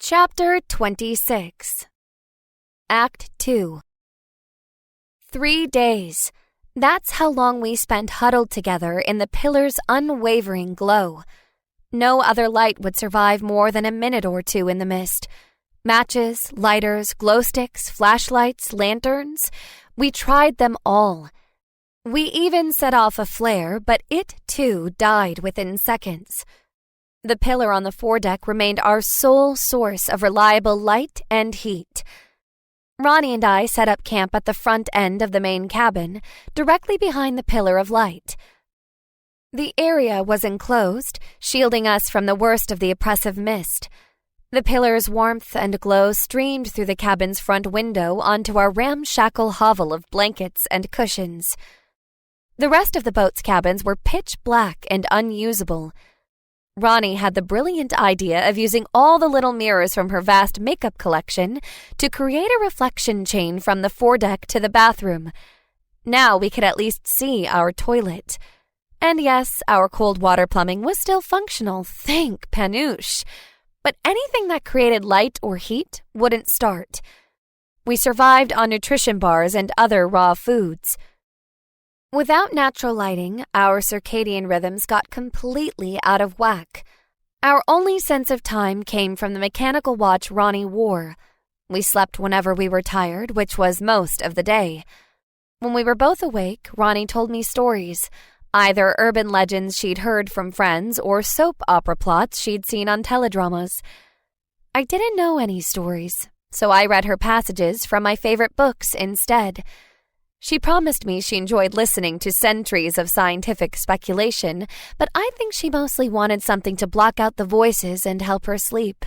Chapter 26. Act 2. 3 days. That's how long we spent huddled together in the pillar's unwavering glow. No other light would survive more than a minute or two in the mist. Matches, lighters, glow sticks, flashlights, lanterns. We tried them all. We even set off a flare, but it, too, died within seconds. The pillar on the foredeck remained our sole source of reliable light and heat. Ronnie and I set up camp at the front end of the main cabin, directly behind the pillar of light. The area was enclosed, shielding us from the worst of the oppressive mist. The pillar's warmth and glow streamed through the cabin's front window onto our ramshackle hovel of blankets and cushions. The rest of the boat's cabins were pitch black and unusable. Ronnie had the brilliant idea of using all the little mirrors from her vast makeup collection to create a reflection chain from the foredeck to the bathroom. Now we could at least see our toilet. And yes, our cold water plumbing was still functional, thank Panoush. But anything that created light or heat wouldn't start. We survived on nutrition bars and other raw foods. Without natural lighting, our circadian rhythms got completely out of whack. Our only sense of time came from the mechanical watch Ronnie wore. We slept whenever we were tired, which was most of the day. When we were both awake, Ronnie told me stories, either urban legends she'd heard from friends or soap opera plots she'd seen on teledramas. I didn't know any stories, so I read her passages from my favorite books instead. She promised me she enjoyed listening to centuries of scientific speculation, but I think she mostly wanted something to block out the voices and help her sleep.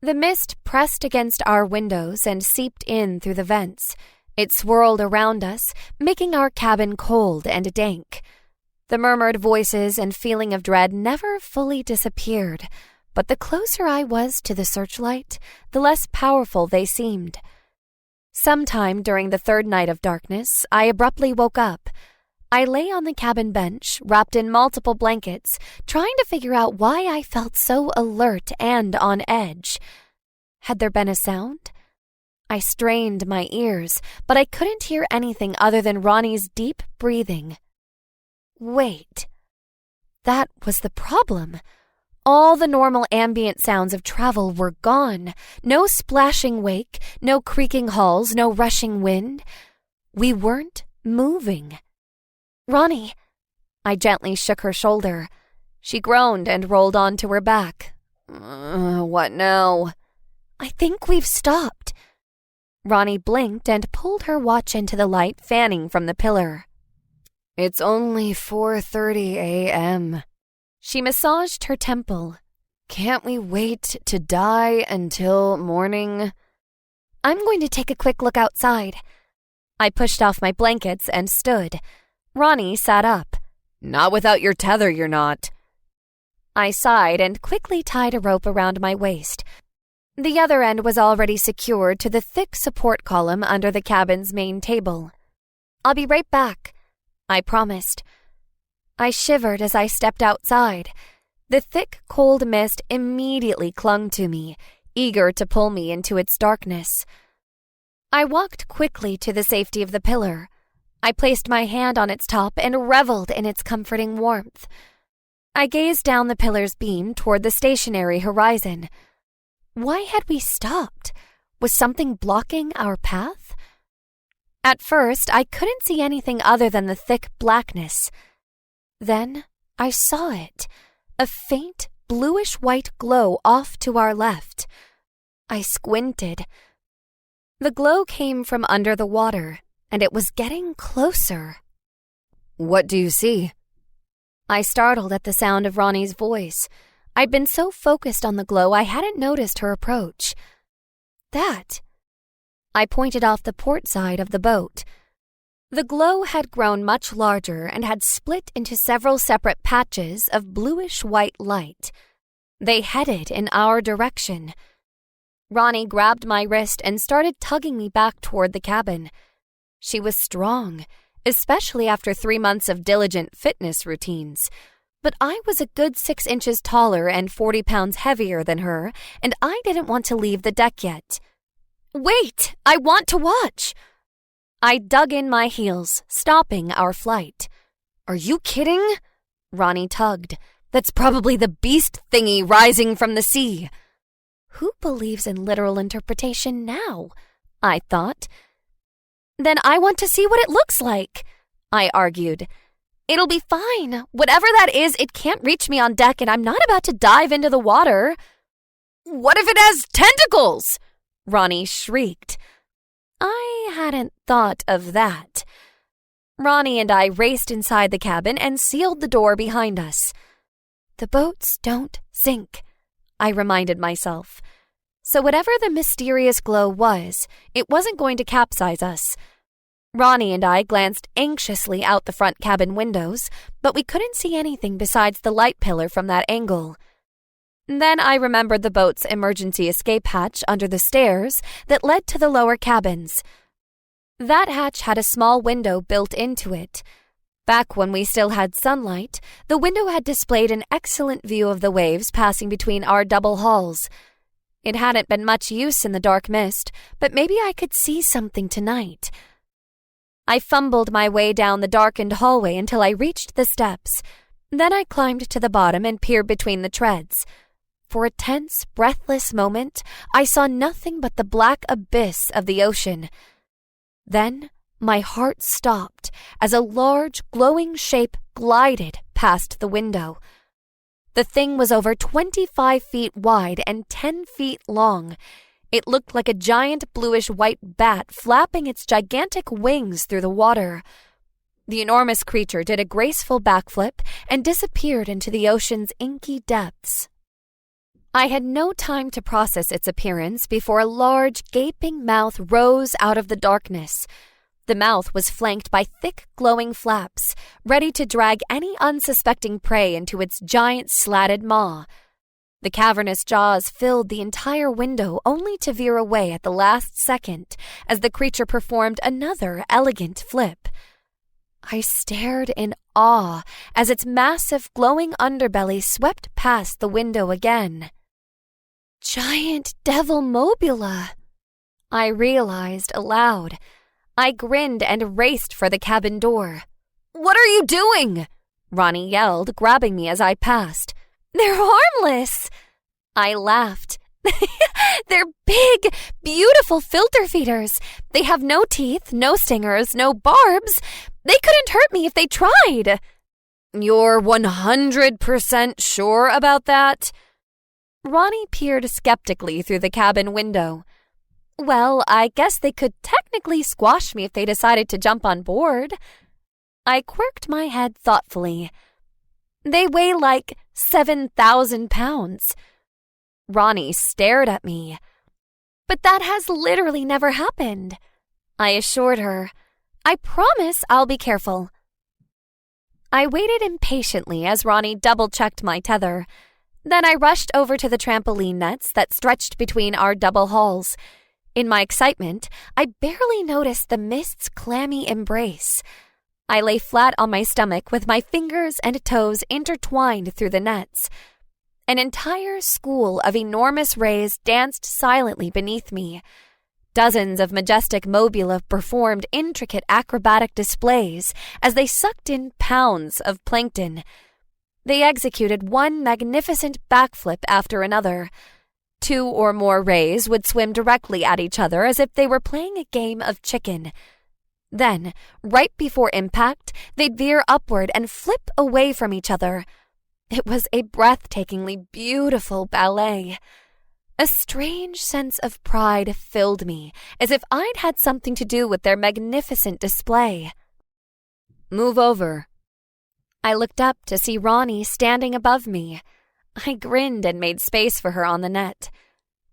The mist pressed against our windows and seeped in through the vents. It swirled around us, making our cabin cold and dank. The murmured voices and feeling of dread never fully disappeared, but the closer I was to the searchlight, the less powerful they seemed. Sometime during the third night of darkness, I abruptly woke up. I lay on the cabin bench, wrapped in multiple blankets, trying to figure out why I felt so alert and on edge. Had there been a sound? I strained my ears, but I couldn't hear anything other than Ronnie's deep breathing. Wait. That was the problem. All the normal ambient sounds of travel were gone. No splashing wake, no creaking halls, no rushing wind. We weren't moving. Ronnie. I gently shook her shoulder. She groaned and rolled onto her back. What now? I think we've stopped. Ronnie blinked and pulled her watch into the light fanning from the pillar. It's only 4:30 a.m. She massaged her temple. Can't we wait to die until morning? I'm going to take a quick look outside. I pushed off my blankets and stood. Ronnie sat up. Not without your tether, you're not. I sighed and quickly tied a rope around my waist. The other end was already secured to the thick support column under the cabin's main table. I'll be right back, I promised. I shivered as I stepped outside. The thick, cold mist immediately clung to me, eager to pull me into its darkness. I walked quickly to the safety of the pillar. I placed my hand on its top and reveled in its comforting warmth. I gazed down the pillar's beam toward the stationary horizon. Why had we stopped? Was something blocking our path? At first, I couldn't see anything other than the thick blackness. Then I saw it, a faint bluish-white glow off to our left. I squinted. The glow came from under the water, and it was getting closer. What do you see? I startled at the sound of Ronnie's voice. I'd been so focused on the glow I hadn't noticed her approach. That. I pointed off the port side of the boat. The glow had grown much larger and had split into several separate patches of bluish-white light. They headed in our direction. Ronnie grabbed my wrist and started tugging me back toward the cabin. She was strong, especially after 3 months of diligent fitness routines. But I was a good 6 inches taller and 40 pounds heavier than her, and I didn't want to leave the deck yet. "Wait! I want to watch!" I dug in my heels, stopping our flight. "Are you kidding?" Ronnie tugged. "That's probably the beast thingy rising from the sea." Who believes in literal interpretation now? I thought. "Then I want to see what it looks like," I argued. "It'll be fine. Whatever that is, it can't reach me on deck, and I'm not about to dive into the water." "What if it has tentacles?" Ronnie shrieked. I hadn't thought of that. Ronnie and I raced inside the cabin and sealed the door behind us. "The boats don't sink," I reminded myself. So whatever the mysterious glow was, it wasn't going to capsize us. Ronnie and I glanced anxiously out the front cabin windows, but we couldn't see anything besides the light pillar from that angle. Then I remembered the boat's emergency escape hatch under the stairs that led to the lower cabins. That hatch had a small window built into it. Back when we still had sunlight, the window had displayed an excellent view of the waves passing between our double hulls. It hadn't been much use in the dark mist, but maybe I could see something tonight. I fumbled my way down the darkened hallway until I reached the steps. Then I climbed to the bottom and peered between the treads. For a tense, breathless moment, I saw nothing but the black abyss of the ocean. Then my heart stopped as a large, glowing shape glided past the window. The thing was over 25 feet wide and 10 feet long. It looked like a giant bluish-white bat flapping its gigantic wings through the water. The enormous creature did a graceful backflip and disappeared into the ocean's inky depths. I had no time to process its appearance before a large, gaping mouth rose out of the darkness. The mouth was flanked by thick, glowing flaps, ready to drag any unsuspecting prey into its giant slatted maw. The cavernous jaws filled the entire window only to veer away at the last second as the creature performed another elegant flip. I stared in awe as its massive, glowing underbelly swept past the window again. "Giant devil mobula," I realized aloud. I grinned and raced for the cabin door. "What are you doing?" Ronnie yelled, grabbing me as I passed. "They're harmless," I laughed. "They're big, beautiful filter feeders. They have no teeth, no stingers, no barbs. They couldn't hurt me if they tried." "You're 100% sure about that?" Ronnie peered skeptically through the cabin window. "Well, I guess they could technically squash me if they decided to jump on board." I quirked my head thoughtfully. "They weigh like 7,000 pounds. Ronnie stared at me. "But that has literally never happened," I assured her. "I promise I'll be careful." I waited impatiently as Ronnie double-checked my tether. Then I rushed over to the trampoline nets that stretched between our double hulls. In my excitement, I barely noticed the mist's clammy embrace. I lay flat on my stomach with my fingers and toes intertwined through the nets. An entire school of enormous rays danced silently beneath me. Dozens of majestic mobula performed intricate acrobatic displays as they sucked in pounds of plankton. They executed one magnificent backflip after another. 2 or more rays would swim directly at each other as if they were playing a game of chicken. Then, right before impact, they'd veer upward and flip away from each other. It was a breathtakingly beautiful ballet. A strange sense of pride filled me, as if I'd had something to do with their magnificent display. "Move over." I looked up to see Ronnie standing above me. I grinned and made space for her on the net.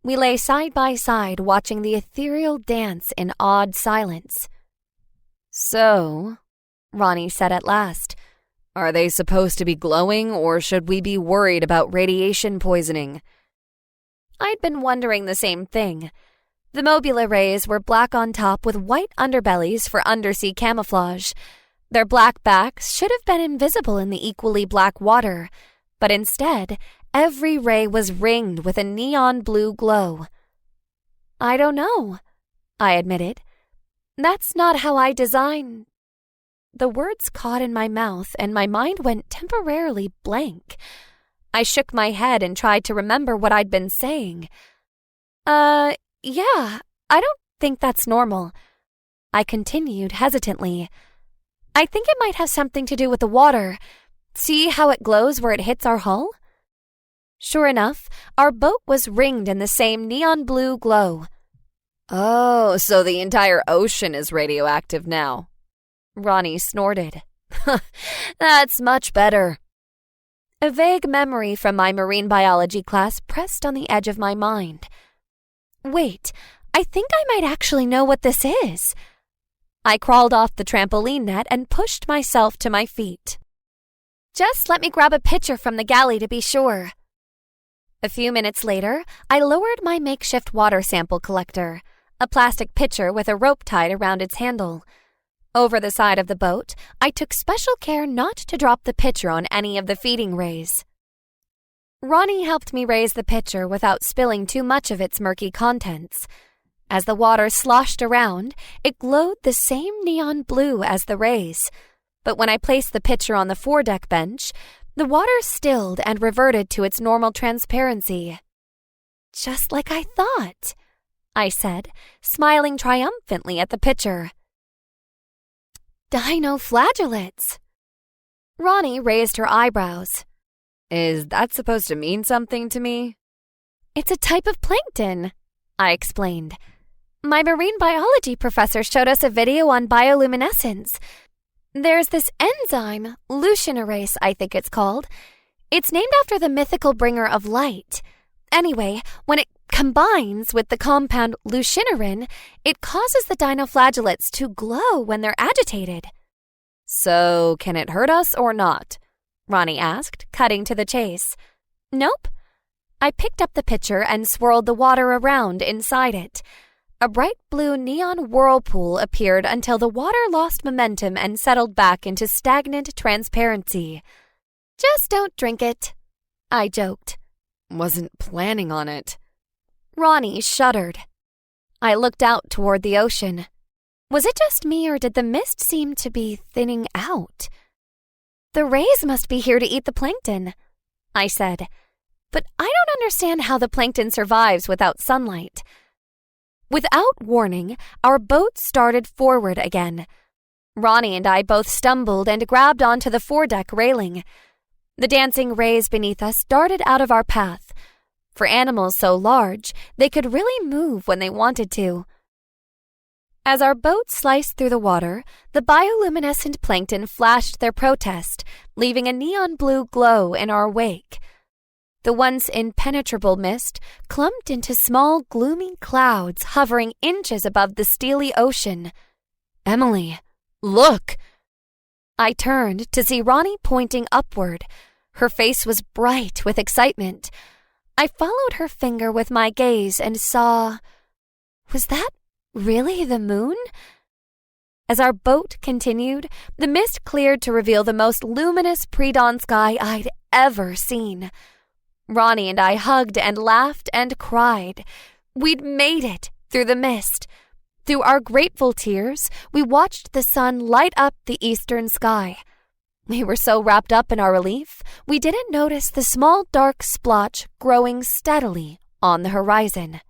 We lay side by side watching the ethereal dance in awed silence. "So," Ronnie said at last, "are they supposed to be glowing, or should we be worried about radiation poisoning?" I'd been wondering the same thing. The mobula rays were black on top with white underbellies for undersea camouflage. Their black backs should have been invisible in the equally black water, but instead, every ray was ringed with a neon blue glow. I don't know, I admitted. That's not how I design. The words caught in my mouth and my mind went temporarily blank. I shook my head and tried to remember what I'd been saying. Yeah, I don't think that's normal. I continued hesitantly. I think it might have something to do with the water. See how it glows where it hits our hull? Sure enough, our boat was ringed in the same neon blue glow. Oh, so the entire ocean is radioactive now. Ronnie snorted. That's much better. A vague memory from my marine biology class pressed on the edge of my mind. Wait, I think I might actually know what this is. I crawled off the trampoline net and pushed myself to my feet. Just let me grab a picture from the galley to be sure. A few minutes later, I lowered my makeshift water sample collector, a plastic pitcher with a rope tied around its handle. Over the side of the boat, I took special care not to drop the pitcher on any of the feeding rays. Ronnie helped me raise the pitcher without spilling too much of its murky contents. As the water sloshed around, it glowed the same neon blue as the rays. But when I placed the pitcher on the foredeck bench, the water stilled and reverted to its normal transparency. Just like I thought, I said, smiling triumphantly at the pitcher. Dinoflagellates. Ronnie raised her eyebrows. Is that supposed to mean something to me? It's a type of plankton, I explained. My marine biology professor showed us a video on bioluminescence. There's this enzyme, lucinerase, I think it's called. It's named after the mythical bringer of light. Anyway, when it combines with the compound lucinerin, it causes the dinoflagellates to glow when they're agitated. So, can it hurt us or not? Ronnie asked, cutting to the chase. Nope. I picked up the pitcher and swirled the water around inside it. A bright blue neon whirlpool appeared until the water lost momentum and settled back into stagnant transparency. Just don't drink it, I joked. Wasn't planning on it. Ronnie shuddered. I looked out toward the ocean. Was it just me or did the mist seem to be thinning out? The rays must be here to eat the plankton, I said. But I don't understand how the plankton survives without sunlight. Without warning, our boat started forward again. Ronnie and I both stumbled and grabbed onto the foredeck railing. The dancing rays beneath us darted out of our path. For animals so large, they could really move when they wanted to. As our boat sliced through the water, the bioluminescent plankton flashed their protest, leaving a neon blue glow in our wake. The once impenetrable mist clumped into small, gloomy clouds hovering inches above the steely ocean. Emily, look! I turned to see Ronnie pointing upward. Her face was bright with excitement. I followed her finger with my gaze and saw... Was that really the moon? As our boat continued, the mist cleared to reveal the most luminous pre-dawn sky I'd ever seen. Ronnie and I hugged and laughed and cried. We'd made it through the mist. Through our grateful tears, we watched the sun light up the eastern sky. We were so wrapped up in our relief, we didn't notice the small dark splotch growing steadily on the horizon.